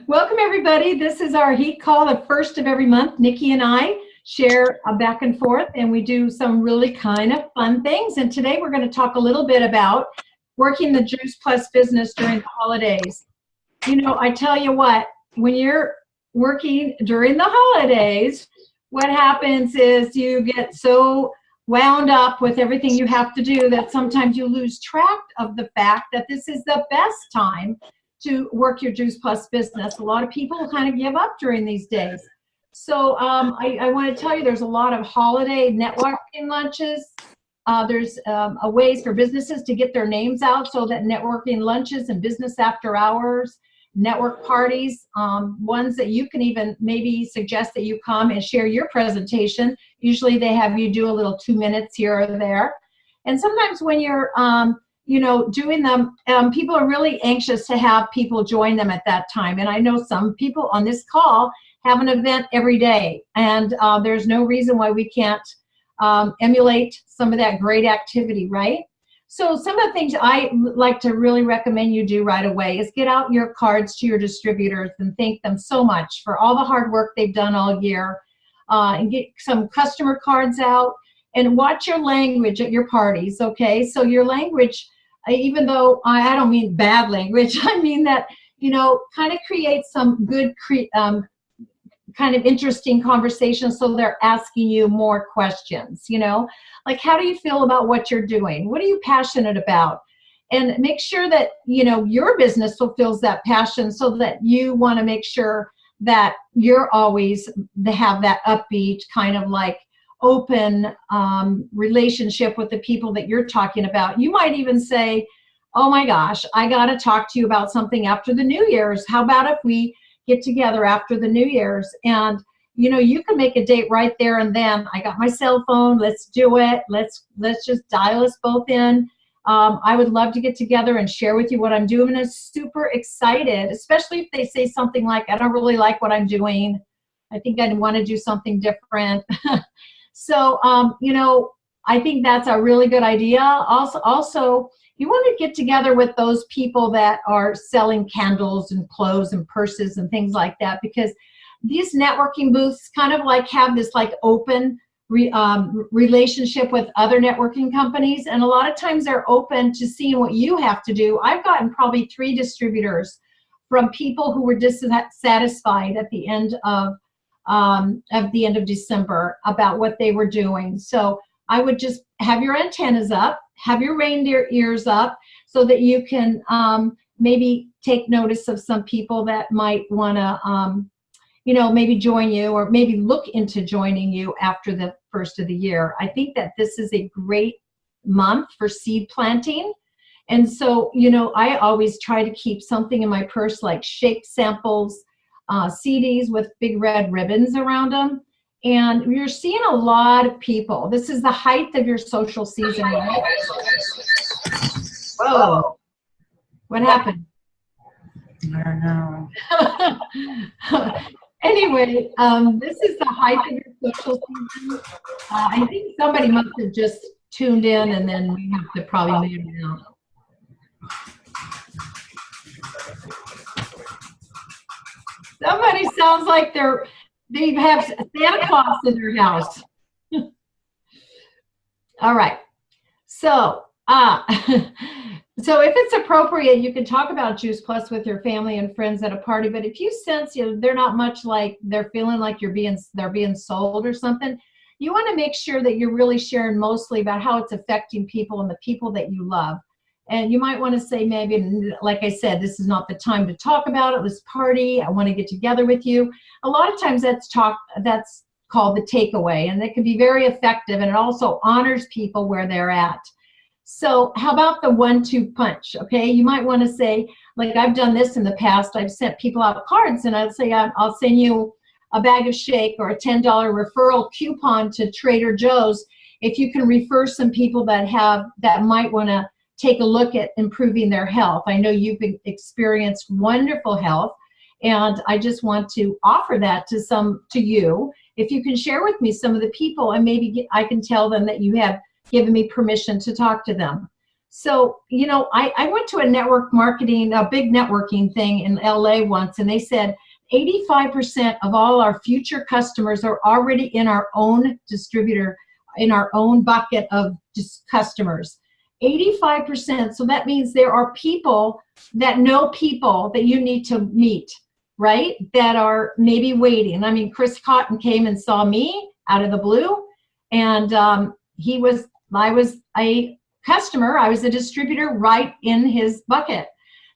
Welcome, everybody. This is our Heat Call, the first of every month. Nikki and I share a back and forth, and we do some really kind of fun things. And today we're going to talk a little bit about working the Juice Plus business during the holidays. You know, I tell you what, when you're working during the holidays, what happens is you get so wound up with everything you have to do that sometimes you lose track of the fact that this is the best time to work your Juice Plus business. A lot of people kind of give up during these days. So I want to tell you there's a lot of holiday networking lunches. There's a ways for businesses to get their names out, so that networking lunches and business after hours, network parties, ones that you can even maybe suggest that you come and share your presentation. Usually they have you do a little 2 minutes here or there. And sometimes when you're doing them, people are really anxious to have people join them at that time. And I know some people on this call have an event every day, and there's no reason why we can't emulate some of that great activity, right? So some of the things I like to really recommend you do right away is get out your cards to your distributors and thank them so much for all the hard work they've done all year, and get some customer cards out and watch your language at your parties, okay? So your language, even though I don't mean bad language, I mean that, kind of create some good, kind of interesting conversations, so they're asking you more questions, like, how do you feel about what you're doing? What are you passionate about? And make sure that, your business fulfills that passion, so that you want to make sure that you're always have that upbeat kind of like open relationship with the people that you're talking about. You might even say, oh my gosh, I got to talk to you about something after the New Year's. How about if we get together after the New Year's? And you can make a date right there and then. I got my cell phone. Let's do it. Let's just dial us both in. I would love to get together and share with you what I'm doing. I'm super excited, especially if they say something like, I don't really like what I'm doing. I think I'd want to do something different. So, I think that's a really good idea. Also, you want to get together with those people that are selling candles and clothes and purses and things like that, because these networking booths kind of like have this like open relationship with other networking companies. And a lot of times they're open to seeing what you have to do. I've gotten probably 3 distributors from people who were dissatisfied at the end of December about what they were doing. So I would just have your antennas up, have your reindeer ears up, so that you can maybe take notice of some people that might want to, maybe join you, or maybe look into joining you after the first of the year. I think that this is a great month for seed planting. And so, I always try to keep something in my purse, like shake samples, CDs with big red ribbons around them. And you're seeing a lot of people. This is the height of your social season, right? Whoa. What happened? I don't know. Anyway, this is the height of your social season. I think somebody must have just tuned in, and then we have to probably mute it out. Somebody sounds like they have Santa Claus in their house. All right. So, so if it's appropriate, you can talk about Juice Plus with your family and friends at a party. But if you sense they're not much like, they're feeling like they're being sold or something, you want to make sure that you're really sharing mostly about how it's affecting people and the people that you love. And you might want to say, maybe, like I said, this is not the time to talk about it. Let's party. I want to get together with you. A lot of times that's called the takeaway, and it can be very effective, and it also honors people where they're at. So how about the 1-2 punch? Okay, you might want to say, like I've done this in the past. I've sent people out cards, and I'll say, I'll send you a bag of shake or a $10 referral coupon to Trader Joe's if you can refer some people that might want to take a look at improving their health. I know you've experienced wonderful health, and I just want to offer that to you. If you can share with me some of the people, and maybe I can tell them that you have given me permission to talk to them. So, you know, I went to a big networking thing in LA once, and they said 85% of all our future customers are already in our own distributor, in our own bucket of customers. 85%. So that means there are people that know people that you need to meet, right? That are maybe waiting. I mean, Chris Cotton came and saw me out of the blue, and I was a customer. I was a distributor right in his bucket.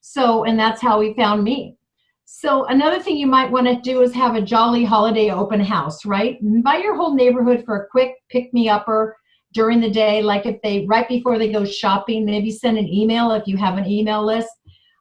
So, and that's how he found me. So another thing you might want to do is have a jolly holiday open house, right? Invite your whole neighborhood for a quick pick-me-upper during the day, like if they, right before they go shopping, maybe send an email if you have an email list.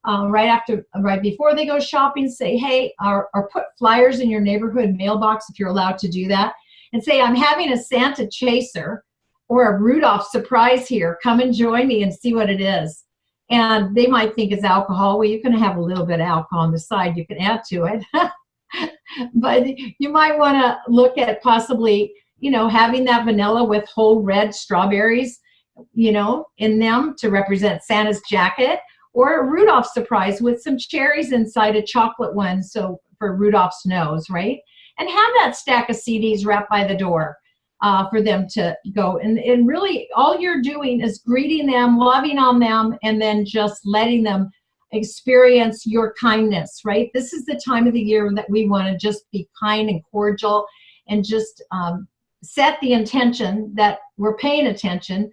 Right before they go shopping, say, hey, or put flyers in your neighborhood mailbox if you're allowed to do that, and say, I'm having a Santa chaser or a Rudolph surprise here. Come and join me and see what it is. And they might think it's alcohol. Well, you can have a little bit of alcohol on the side. You can add to it. But you might want to look at possibly, you know, having that vanilla with whole red strawberries, you know, in them to represent Santa's jacket, or a Rudolph surprise with some cherries inside a chocolate one, so for Rudolph's nose, right? And have that stack of CDs wrapped by the door for them to go. And really all you're doing is greeting them, loving on them, and then just letting them experience your kindness, right? This is the time of the year that we want to just be kind and cordial and just set the intention that we're paying attention,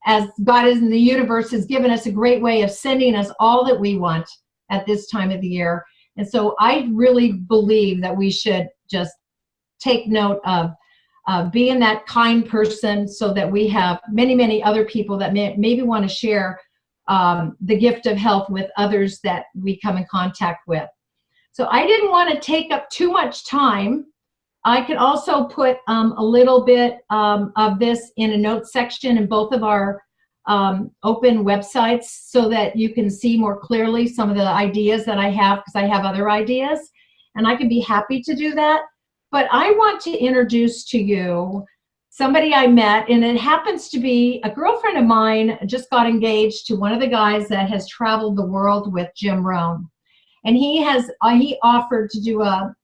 as God is in the universe has given us a great way of sending us all that we want at this time of the year. And so I really believe that we should just take note of being that kind person, so that we have many, many other people that maybe want to share the gift of health with others that we come in contact with. So I didn't want to take up too much time. I can also put a little bit of this in a notes section in both of our open websites, so that you can see more clearly some of the ideas that I have, because I have other ideas, and I can be happy to do that. But I want to introduce to you somebody I met, and it happens to be a girlfriend of mine just got engaged to one of the guys that has traveled the world with Jim Rohn. And he offered to do a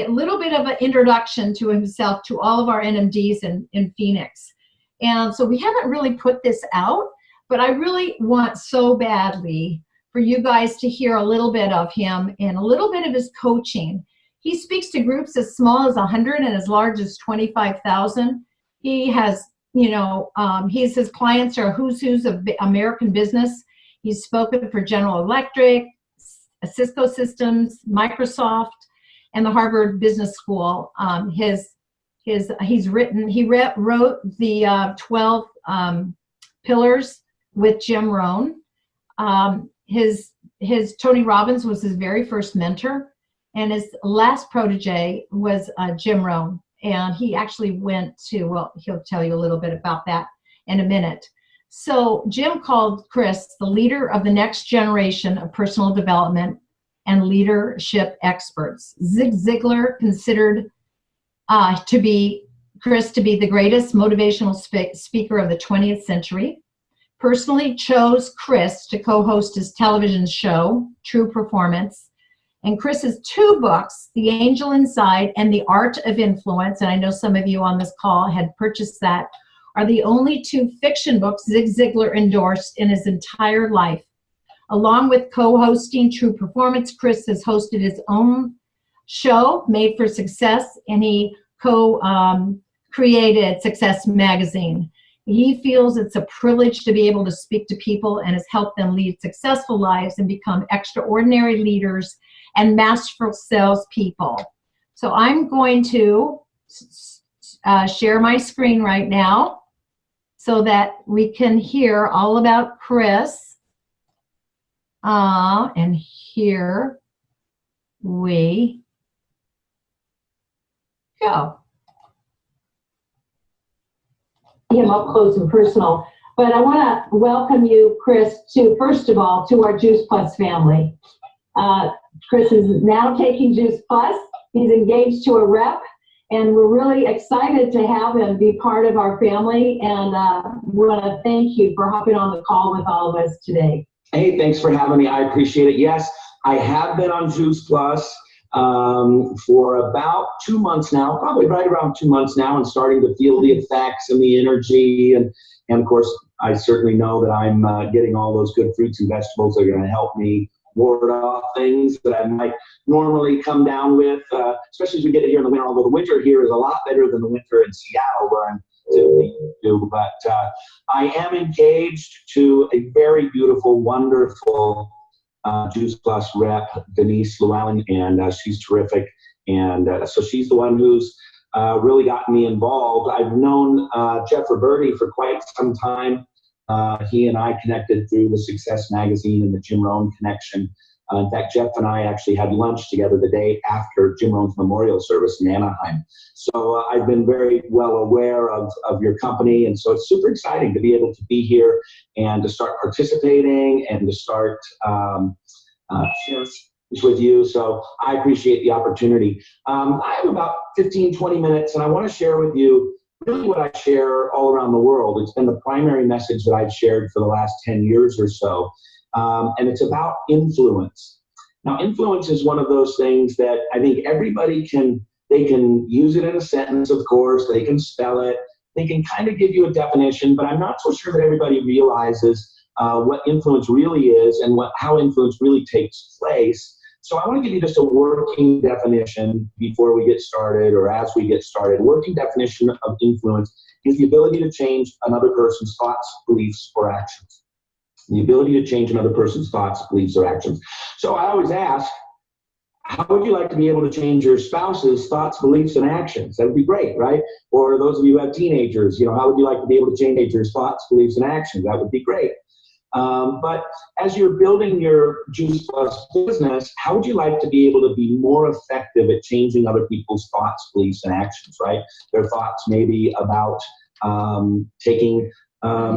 little bit of an introduction to himself to all of our NMDs in Phoenix. And so we haven't really put this out, but I really want so badly for you guys to hear a little bit of him and a little bit of his coaching. He speaks to groups as small as 100 and as large as 25,000. He has, you know, his clients are who's of American business. He's spoken for General Electric, Cisco Systems, Microsoft, and the Harvard Business School. He wrote the 12 pillars with Jim Rohn. His Tony Robbins was his very first mentor, and his last protege was Jim Rohn. And he actually went to, well, he'll tell you a little bit about that in a minute. So Jim called Chris the leader of the next generation of personal development and leadership experts. Zig Ziglar considered Chris to be the greatest motivational speaker of the 20th century. Personally chose Chris to co-host his television show, True Performance. And Chris's two books, The Angel Inside and The Art of Influence, and I know some of you on this call had purchased that, are the only two fiction books Zig Ziglar endorsed in his entire life. Along with co-hosting True Performance, Chris has hosted his own show, Made for Success, and he co-created Success Magazine. He feels it's a privilege to be able to speak to people and has helped them lead successful lives and become extraordinary leaders and masterful salespeople. So I'm going to share my screen right now so that we can hear all about Chris. And here we go. Him up close and personal. But I want to welcome you, Chris, to, first of all, to our Juice Plus family. Chris is now taking Juice Plus. He's engaged to a rep, and we're really excited to have him be part of our family, and we want to thank you for hopping on the call with all of us today. Hey, thanks for having me. I appreciate it. Yes, I have been on Juice Plus for about 2 months now, probably right around 2 months now, and starting to feel the effects and the energy. And of course, I certainly know that I'm getting all those good fruits and vegetables that are going to help me ward off things that I might normally come down with, especially as we get here in the winter, although the winter here is a lot better than the winter in Seattle, where I'm typically do. But I am engaged to a very beautiful, wonderful Juice Plus rep, Denise Llewellyn, and she's terrific. And so she's the one who's really gotten me involved. I've known Jeff Roberti for quite some time. He and I connected through the Success Magazine and the Jim Rohn connection. In fact, Jeff and I actually had lunch together the day after Jim Rohn's memorial service in Anaheim. So I've been very well aware of your company, and so it's super exciting to be able to be here and to start participating and to start sharing with you. So I appreciate the opportunity. I have about 15, 20 minutes, and I want to share with you really what I share all around the world. It's been the primary message that I've shared for the last 10 years or so. And it's about influence. Now, influence is one of those things that I think everybody they can use it in a sentence, of course, they can spell it, they can kind of give you a definition, but I'm not so sure that everybody realizes what influence really is and how influence really takes place. So I want to give you just a working definition before we get started, or as we get started. Working definition of influence is the ability to change another person's thoughts, beliefs, or actions. The ability to change another person's thoughts, beliefs, or actions. So I always ask, how would you like to be able to change your spouse's thoughts, beliefs, and actions? That would be great, right? Or those of you who have teenagers, how would you like to be able to change your thoughts, beliefs, and actions? That would be great. But as you're building your Juice Plus business, how would you like to be able to be more effective at changing other people's thoughts, beliefs, and actions, right? Their thoughts maybe about taking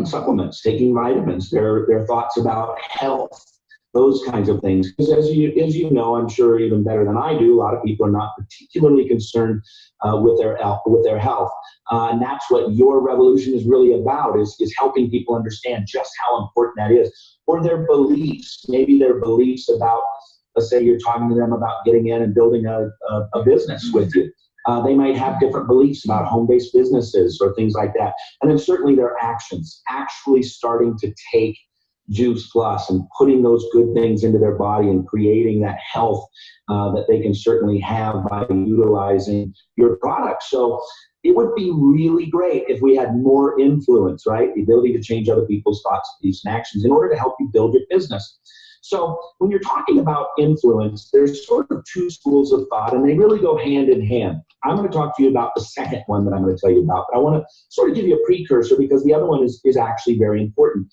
supplements, taking vitamins, their thoughts about health, those kinds of things. Because as you know, I'm sure even better than I do, a lot of people are not particularly concerned with their health. And that's what your revolution is really about, is helping people understand just how important that is. Or their beliefs, maybe their beliefs about, let's say you're talking to them about getting in and building a business with you. They might have different beliefs about home-based businesses or things like that. And then certainly their actions, actually starting to take Juice Plus and putting those good things into their body and creating that health that they can certainly have by utilizing your product. So it would be really great if we had more influence, right? The ability to change other people's thoughts, beliefs, and actions in order to help you build your business. So when you're talking about influence, there's sort of two schools of thought, and they really go hand in hand. I'm going to talk to you about the second one that I'm going to tell you about, but I want to sort of give you a precursor because the other one is actually very important.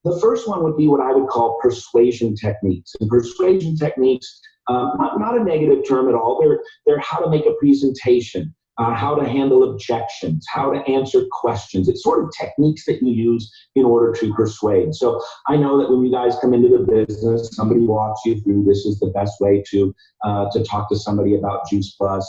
The first one would be what I would call persuasion techniques. And persuasion techniques, not a negative term at all. They're how to make a presentation, how to handle objections, how to answer questions. It's sort of techniques that you use in order to persuade. So I know that when you guys come into the business, somebody walks you through, this is the best way to talk to somebody about Juice Plus.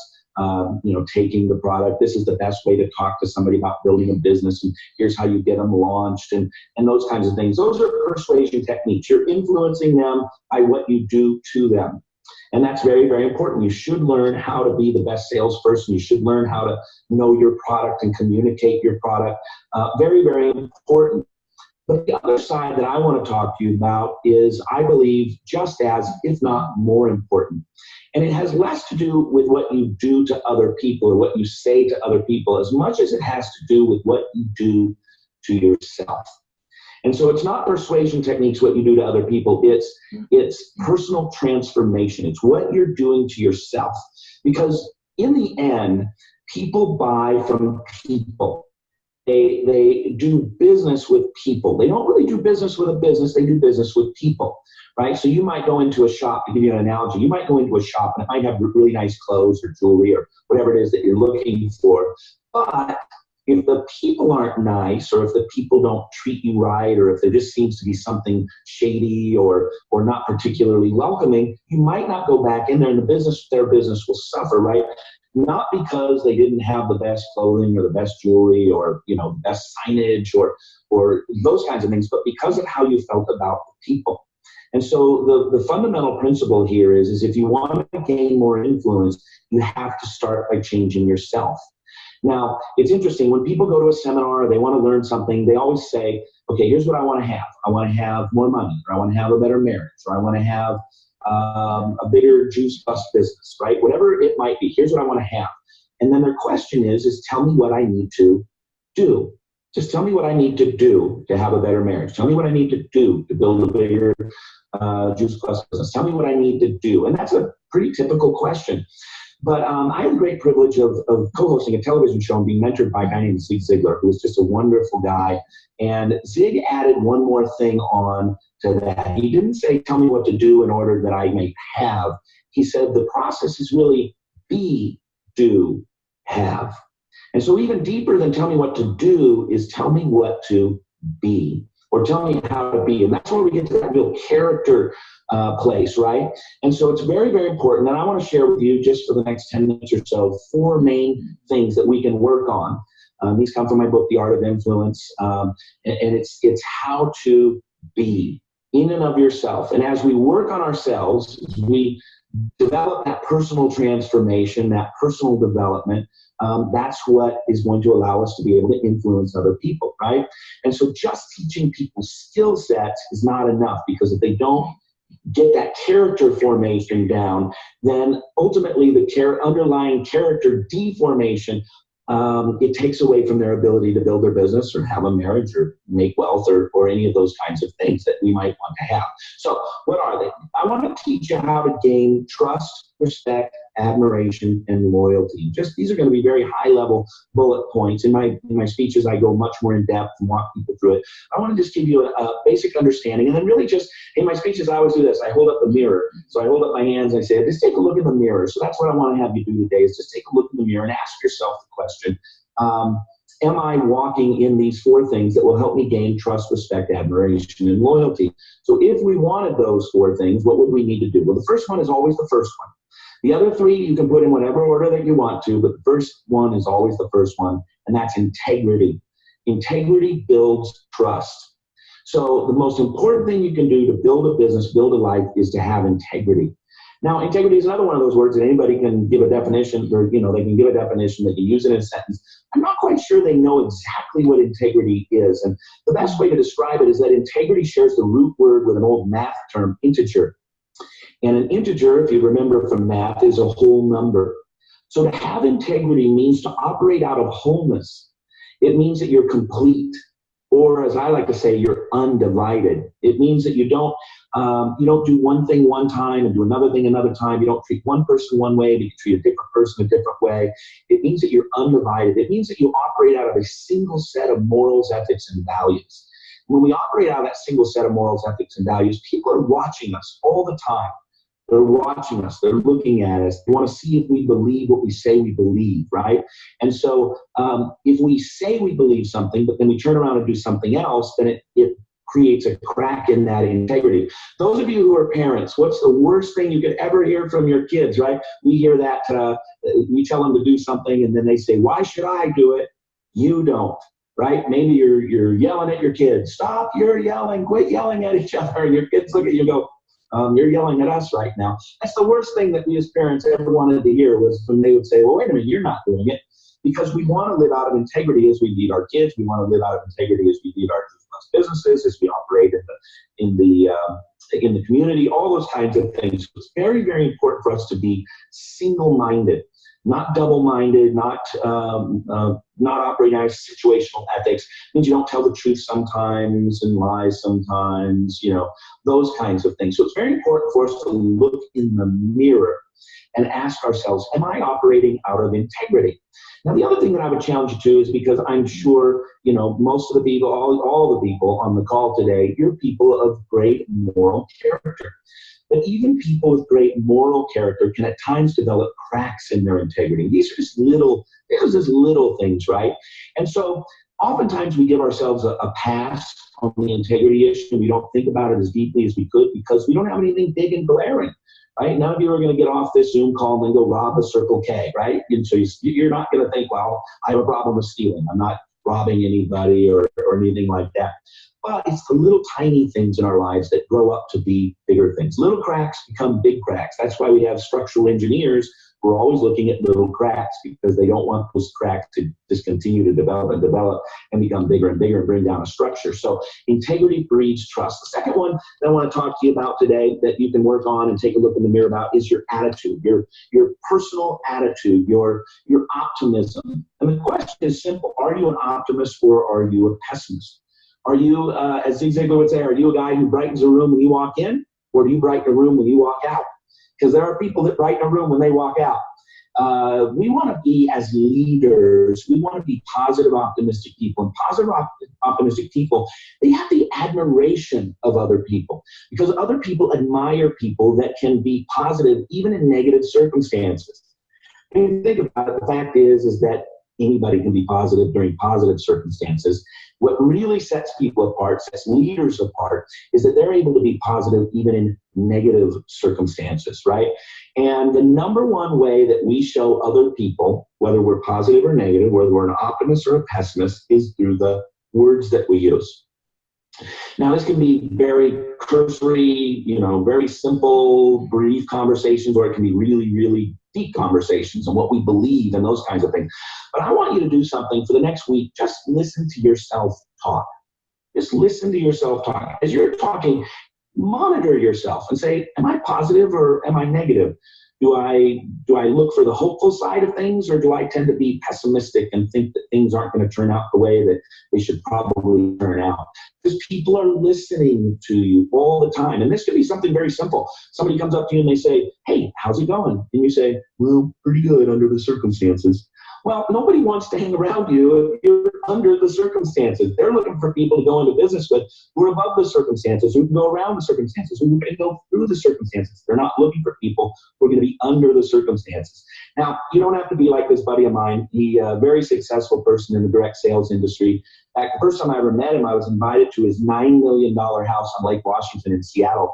Taking the product. This is the best way to talk to somebody about building a business, and here's how you get them launched, and those kinds of things. Those are persuasion techniques. You're influencing them by what you do to them. And that's very, very important. You should learn how to be the best salesperson. You should learn how to know your product and communicate your product. Very, very important. But the other side that I want to talk to you about is, I believe, just as, if not more important. And it has less to do with what you do to other people or what you say to other people as much as it has to do with what you do to yourself. And so it's not persuasion techniques, what you do to other people. It's personal transformation. It's what you're doing to yourself. Because in the end, people buy from people. They do business with people. They don't really do business with a business. They do business with people, right? So you might go into a shop, to give you an analogy, you might go into a shop and it might have really nice clothes or jewelry or whatever it is that you're looking for. But if the people aren't nice, or if the people don't treat you right, or if there just seems to be something shady or not particularly welcoming, you might not go back in there, and their business will suffer, right? not because they didn't have the best clothing or the best jewelry or, you know, the best signage or those kinds of things, but because of how you felt about the people. And so the fundamental principle here is if you want to gain more influence, you have to start by changing yourself. Now, it's interesting, when people go to a seminar or they want to learn something, they always say, okay, here's what I want to have. I want to have more money, or I want to have a better marriage, or I want to have a bigger Juice Plus business, right? Whatever it might be, here's what I want to have. And then their question is tell me what I need to do. Just tell me what I need to do to have a better marriage. Tell me what I need to do to build a bigger Juice Plus business. Tell me what I need to do. And that's a pretty typical question. But I had the great privilege of co-hosting a television show and being mentored by a guy named Zig Ziglar, who was just a wonderful guy. And Zig added one more thing on to that. He didn't say, tell me what to do in order that I may have. He said, the process is really be, do, have. And so even deeper than tell me what to do is tell me what to be, or tell me how to be. And that's where we get to that real character place, right? And so it's very, very important. And I want to share with you, just for the next 10 minutes or so, 4 main things that we can work on. These come from my book, The Art of Influence. And it's how to be in and of yourself. And as we work on ourselves, we develop that personal transformation, that personal development. That's what is going to allow us to be able to influence other people, right? And so just teaching people skill sets is not enough, because if they don't get that character formation down, then ultimately the underlying character deformation, it takes away from their ability to build their business or have a marriage or make wealth or any of those kinds of things that we might want to have. So what are they? I want to teach you how to gain trust, respect, admiration, and loyalty. Just these are going to be very high-level bullet points. In my speeches, I go much more in depth and walk people through it. I want to just give you a basic understanding, and then really just in my speeches, I always do this. I hold up the mirror. So I hold up my hands and I say, just take a look in the mirror. So that's what I want to have you do today, is just take a look in the mirror and ask yourself the question, am I walking in these 4 things that will help me gain trust, respect, admiration, and loyalty? So if we wanted those 4 things, what would we need to do? Well, the first one is always the first one. The other 3 you can put in whatever order that you want to, but the first one is always the first one, and that's integrity. Integrity builds trust. So the most important thing you can do to build a business, build a life, is to have integrity. Now, integrity is another one of those words that anybody can give a definition, or they can give a definition, they can use it in a sentence. I'm not quite sure they know exactly what integrity is. And the best way to describe it is that integrity shares the root word with an old math term, integer. And an integer, if you remember from math, is a whole number. So to have integrity means to operate out of wholeness. It means that you're complete, or as I like to say, you're undivided. It means that you don't do one thing one time and do another thing another time. You don't treat one person one way, but you treat a different person a different way. It means that you're undivided. It means that you operate out of a single set of morals, ethics, and values. When we operate out of that single set of morals, ethics, and values, people are watching us all the time. They're watching us. They're looking at us. They want to see if we believe what we say we believe, right? And so if we say we believe something, but then we turn around and do something else, then it creates a crack in that integrity. Those of you who are parents, what's the worst thing you could ever hear from your kids, right? We hear that, we tell them to do something, and then they say, why should I do it? You don't, right? Maybe you're yelling at your kids. Stop, you're yelling. Quit yelling at each other. And your kids look at you and go, you're yelling at us right now. That's the worst thing that we as parents ever wanted to hear, was when they would say, well, wait a minute, you're not doing it. Because we want to live out of integrity as we lead our kids. We want to live out of integrity as we lead our businesses, as we operate in the community, all those kinds of things. It's very, very important for us to be single-minded, not double-minded, not operating out of situational ethics. It means you don't tell the truth sometimes and lie sometimes, those kinds of things. So it's very important for us to look in the mirror and ask ourselves, am I operating out of integrity? Now, the other thing that I would challenge you to is, because I'm sure, most of the people, all the people on the call today, you're people of great moral character. But even people with great moral character can at times develop cracks in their integrity. These are just little things, right? And so oftentimes we give ourselves a pass on the integrity issue. We don't think about it as deeply as we could, because we don't have anything big and glaring right? None of you are going to get off this Zoom call and then go rob a Circle K, right? And so you're not going to think, well, I have a problem with stealing. I'm not robbing anybody or anything like that. But it's the little tiny things in our lives that grow up to be bigger things. Little cracks become big cracks. That's why we have structural engineers who are always looking at little cracks, because they don't want those cracks to just continue to develop and become bigger and bigger and bring down a structure. So integrity breeds trust. The second one that I want to talk to you about today that you can work on and take a look in the mirror about is your attitude, your personal attitude, your optimism. And the question is simple. Are you an optimist or are you a pessimist? Are you, as Zig Ziglar would say, are you a guy who brightens a room when you walk in, or do you brighten a room when you walk out? Because there are people that brighten a room when they walk out. We want to be, as leaders, we want to be positive, optimistic people. And positive, optimistic people, they have the admiration of other people, because other people admire people that can be positive even in negative circumstances. When you think about it, the fact is that anybody can be positive during positive circumstances. What really sets people apart, sets leaders apart, is that they're able to be positive even in negative circumstances, right? And the number one way that we show other people, whether we're positive or negative, whether we're an optimist or a pessimist, is through the words that we use. Now, this can be very cursory, very simple, brief conversations, or it can be really, really deep conversations on what we believe and those kinds of things. But I want you to do something for the next week. Just listen to yourself talk. Just listen to yourself talk. As you're talking, monitor yourself and say, am I positive or am I negative? Do I look for the hopeful side of things, or do I tend to be pessimistic and think that things aren't going to turn out the way that they should probably turn out? Because people are listening to you all the time. And this could be something very simple. Somebody comes up to you and they say, hey, how's it going? And you say, well, pretty good under the circumstances. Well, nobody wants to hang around you if you're under the circumstances. They're looking for people to go into business with who are above the circumstances, who can go around the circumstances, who can go through the circumstances. They're not looking for people who are going to be under the circumstances. Now, you don't have to be like this buddy of mine. He's a very successful person in the direct sales industry. In fact, the first time I ever met him, I was invited to his $9 million house on Lake Washington in Seattle.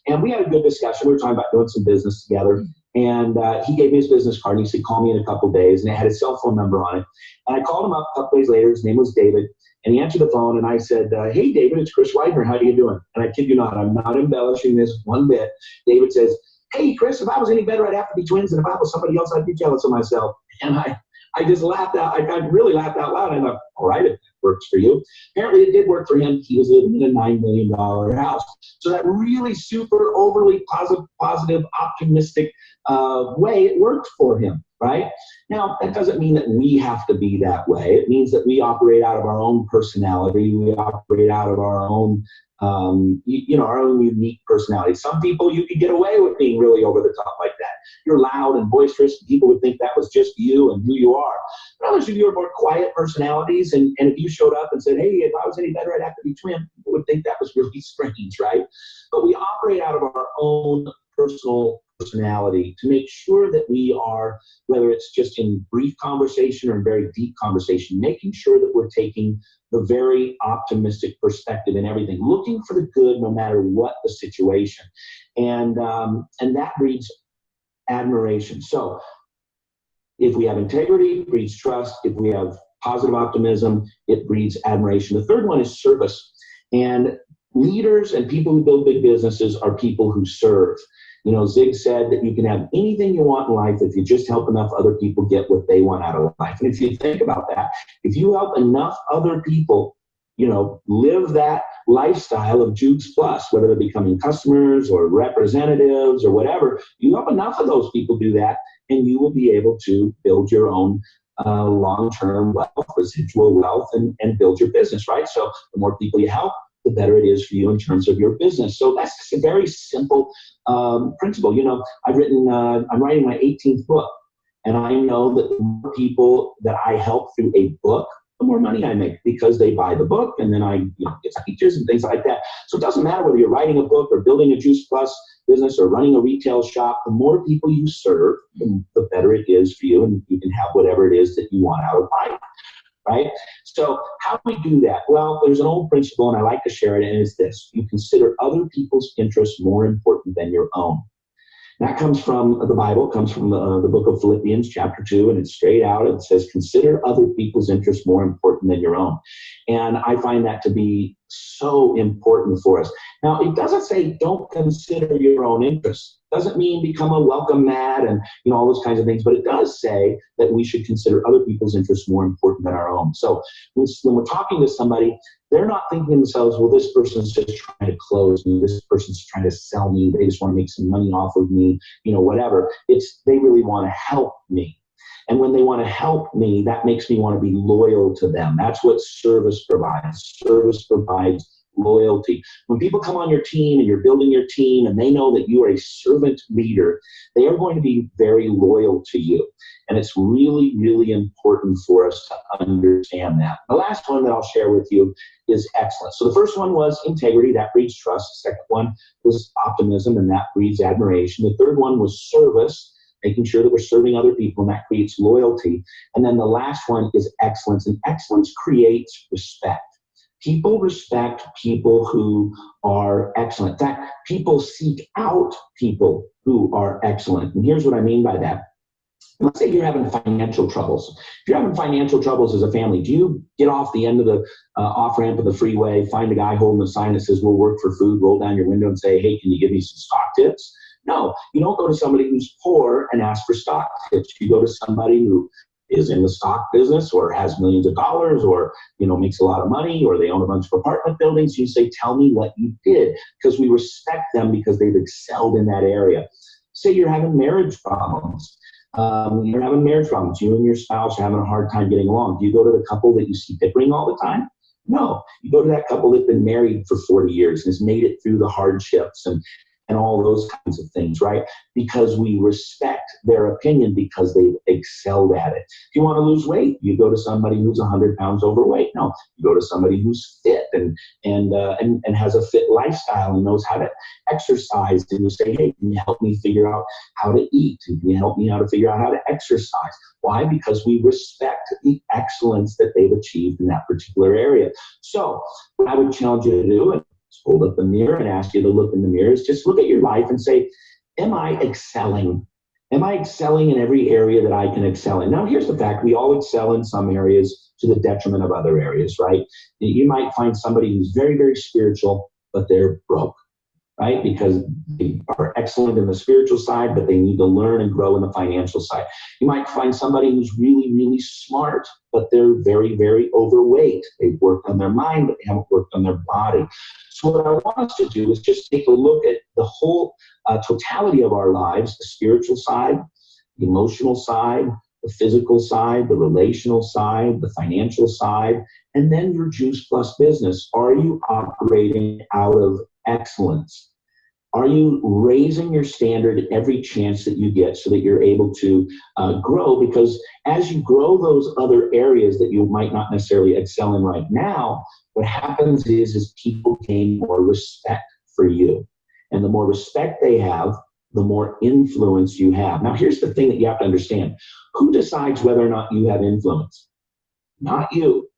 And we had a good discussion. We were talking about doing some business together. And he gave me his business card, and he said, call me in a couple of days. And it had his cell phone number on it. And I called him up a couple days later. His name was David. And he answered the phone, and I said, hey, David, it's Chris Widener. How are you doing? And I kid you not, I'm not embellishing this one bit. David says, hey, Chris, if I was any better, I'd have to be twins. And if I was somebody else, I'd be jealous of myself. And I just laughed out. I really laughed out loud. I thought, all right, if that works for you. Apparently, it did work for him. He was living in a $9 million house. So that really super overly positive, optimistic way, it worked for him, right? Now, that doesn't mean that we have to be that way. It means that we operate out of our own personality. We operate out of our own our own unique personality. Some people, you can get away with being really over the top like that. You're loud and boisterous, and people would think that was just you and who you are. But others of you are more quiet personalities, and if you showed up and said, hey, if I was any better, I'd have to be twin, people would think that was really strange, right? But we operate out of our own personal personality to make sure that we are, whether it's just in brief conversation or in very deep conversation, making sure that we're taking the very optimistic perspective in everything, looking for the good no matter what the situation. And that breeds admiration. So if we have integrity, it breeds trust. If we have positive optimism, it breeds admiration. The third one is service. And leaders and people who build big businesses are people who serve. Zig said that you can have anything you want in life if you just help enough other people get what they want out of life. And if you think about that, if you help enough other people, live that lifestyle of Jukes Plus, whether they're becoming customers or representatives or whatever, you help enough of those people do that, and you will be able to build your own long-term wealth, residual wealth, and build your business, right? So the more people you help, the better it is for you in terms of your business. So that's just a very simple principle. I'm writing my 18th book, and I know that the more people that I help through a book, the more money I make, because they buy the book, and then I get features and things like that. So it doesn't matter whether you're writing a book or building a Juice Plus business or running a retail shop. The more people you serve, the better it is for you, and you can have whatever it is that you want out of life. Right? So how do we do that? Well, there's an old principle, and I like to share it, and it's this. You consider other people's interests more important than your own. That comes from the Bible, comes from the book of Philippians, chapter 2, and it's straight out. It says, consider other people's interests more important than your own. And I find that to be so important for us. Now, it doesn't say don't consider your own interests. It doesn't mean become a welcome mat and all those kinds of things, but it does say that we should consider other people's interests more important than our own. So when we're talking to somebody, they're not thinking to themselves, well, this person's just trying to close me. This person's trying to sell me. They just want to make some money off of me, whatever. It's they really want to help me. And when they want to help me, that makes me want to be loyal to them. That's what service provides. Service provides loyalty. When people come on your team and you're building your team and they know that you are a servant leader, they are going to be very loyal to you. And it's really, really important for us to understand that. The last one that I'll share with you is excellence. So the first one was integrity. That breeds trust. The second one was optimism, and that breeds admiration. The third one was service, making sure that we're serving other people, and that creates loyalty. And then the last one is excellence, and excellence creates respect. People respect people who are excellent. In fact, people seek out people who are excellent. And here's what I mean by that. Let's say you're having financial troubles. If you're having financial troubles as a family, do you get off the end of the off-ramp of the freeway, find a guy holding a sign that says, we'll work for food, roll down your window and say, hey, can you give me some stock tips? No, you don't go to somebody who's poor and ask for stock tips. You go to somebody who is in the stock business or has millions of dollars or, makes a lot of money, or they own a bunch of apartment buildings. You say, tell me what you did, because we respect them because they've excelled in that area. Say you're having marriage problems. You and your spouse are having a hard time getting along. Do you go to the couple that you see bickering all the time? No, you go to that couple that's been married for 40 years and has made it through the hardships and all those kinds of things, right? Because we respect their opinion because they've excelled at it. If you want to lose weight, you go to somebody who's 100 pounds overweight. No, you go to somebody who's fit and has a fit lifestyle and knows how to exercise. And you say, hey, can you help me figure out how to eat? Can you help me how to figure out how to exercise? Why? Because we respect the excellence that they've achieved in that particular area. So what I would challenge you to do, and hold up the mirror and ask you to look in the mirror, is just look at your life and say, am I excelling? Am I excelling in every area that I can excel in? Now, here's the fact. We all excel in some areas to the detriment of other areas, right? You might find somebody who's very, very spiritual, but they're broke, right? Because they are excellent in the spiritual side, but they need to learn and grow in the financial side. You might find somebody who's really, really smart, but they're very, very overweight. They've worked on their mind, but they haven't worked on their body. So what I want us to do is just take a look at the whole totality of our lives, the spiritual side, the emotional side, the physical side, the relational side, the financial side, and then your Juice Plus business. Are you operating out of excellence? Are you raising your standard every chance that you get so that you're able to grow? Because as you grow those other areas that you might not necessarily excel in right now, what happens is people gain more respect for you. And the more respect they have, the more influence you have. Now, here's the thing that you have to understand. Who decides whether or not you have influence? Not you.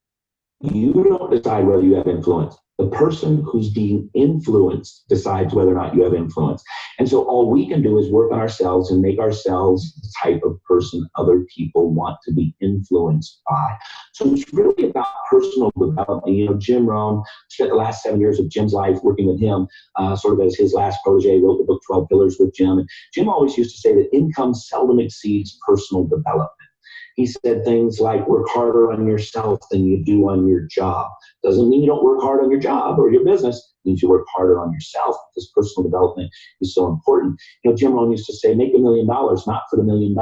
You don't decide whether you have influence. The person who's being influenced decides whether or not you have influence. And so all we can do is work on ourselves and make ourselves the type of person other people want to be influenced by. So it's really about personal development. Jim Rohn spent the last 7 years of Jim's life working with him, sort of as his last protege, wrote the book 12 Pillars with Jim. And Jim always used to say that income seldom exceeds personal development. He said things like, work harder on yourself than you do on your job. Doesn't mean you don't work hard on your job or your business. It means you work harder on yourself, because personal development is so important. Jim Rohn used to say, make $1 million, not for the $1 million,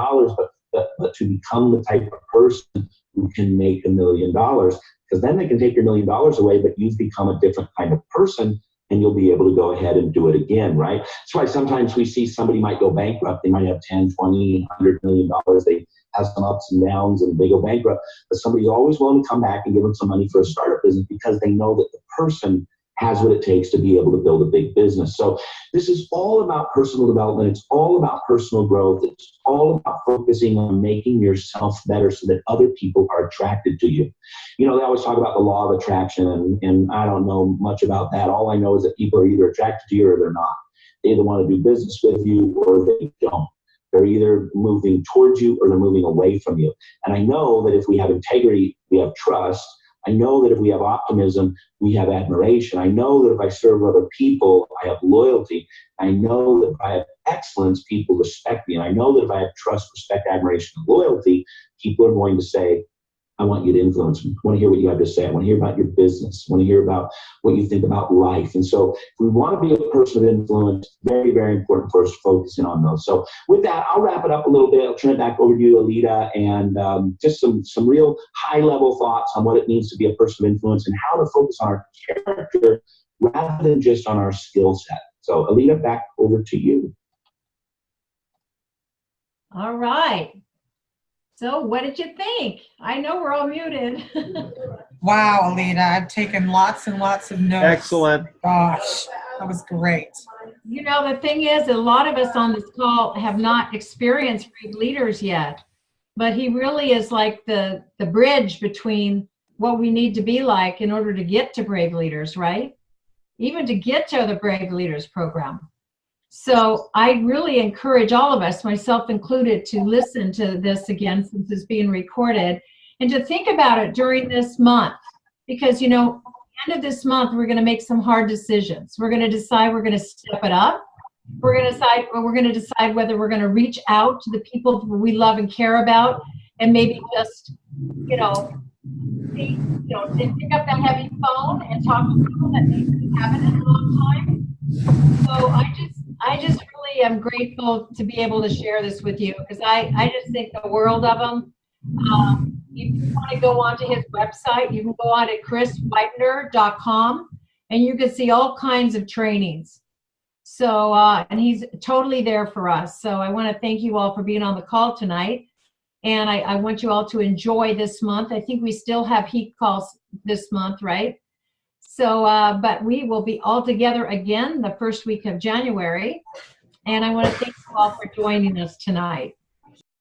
but to become the type of person who can make $1 million. Because then they can take your $1 million away, but you've become a different kind of person, and you'll be able to go ahead and do it again, right? That's why sometimes we see somebody might go bankrupt. They might have 10, 20, $100 million. They have some ups and downs and they go bankrupt, but somebody's always willing to come back and give them some money for a startup business because they know that the person has what it takes to be able to build a big business. So this is all about personal development. It's all about personal growth. It's all about focusing on making yourself better so that other people are attracted to you. They always talk about the law of attraction, and I don't know much about that. All I know is that people are either attracted to you or they're not. They either want to do business with you or they don't. They're either moving towards you or they're moving away from you. And I know that if we have integrity, we have trust. I know that if we have optimism, we have admiration. I know that if I serve other people, I have loyalty. I know that if I have excellence, people respect me. And I know that if I have trust, respect, admiration, and loyalty, people are going to say, I want you to influence me. I want to hear what you have to say. I want to hear about your business. I want to hear about what you think about life. And so if we want to be a person of influence, very, very important for us to focus in on those. So with that, I'll wrap it up a little bit. I'll turn it back over to you, Aleta, and just some real high-level thoughts on what it means to be a person of influence and how to focus on our character rather than just on our skill set. So Aleta, back over to you. All right. So what did you think? I know we're all muted. Wow, Aleta, I've taken lots and lots of notes. Excellent. Gosh, that was great. You know, the thing is, a lot of us on this call have not experienced brave leaders yet, but he really is like the bridge between what we need to be like in order to get to brave leaders, right? Even to get to the brave leaders program. So I really encourage all of us, myself included, to listen to this again since it's being recorded and to think about it during this month. Because, you know, at the end of this month, we're going to make some hard decisions. We're going to decide we're going to step it up. We're going to decide whether we're going to reach out to the people we love and care about and maybe just, pick up that heavy phone and talk to people that maybe haven't in a long time. So I just really am grateful to be able to share this with you because I just think the world of them. If you want to go onto his website, you can go on to chriswidener.com and you can see all kinds of trainings. So, and he's totally there for us. So I want to thank you all for being on the call tonight. And I want you all to enjoy this month. I think we still have heat calls this month, right? So, but we will be all together again the first week of January. And I want to thank you all for joining us tonight.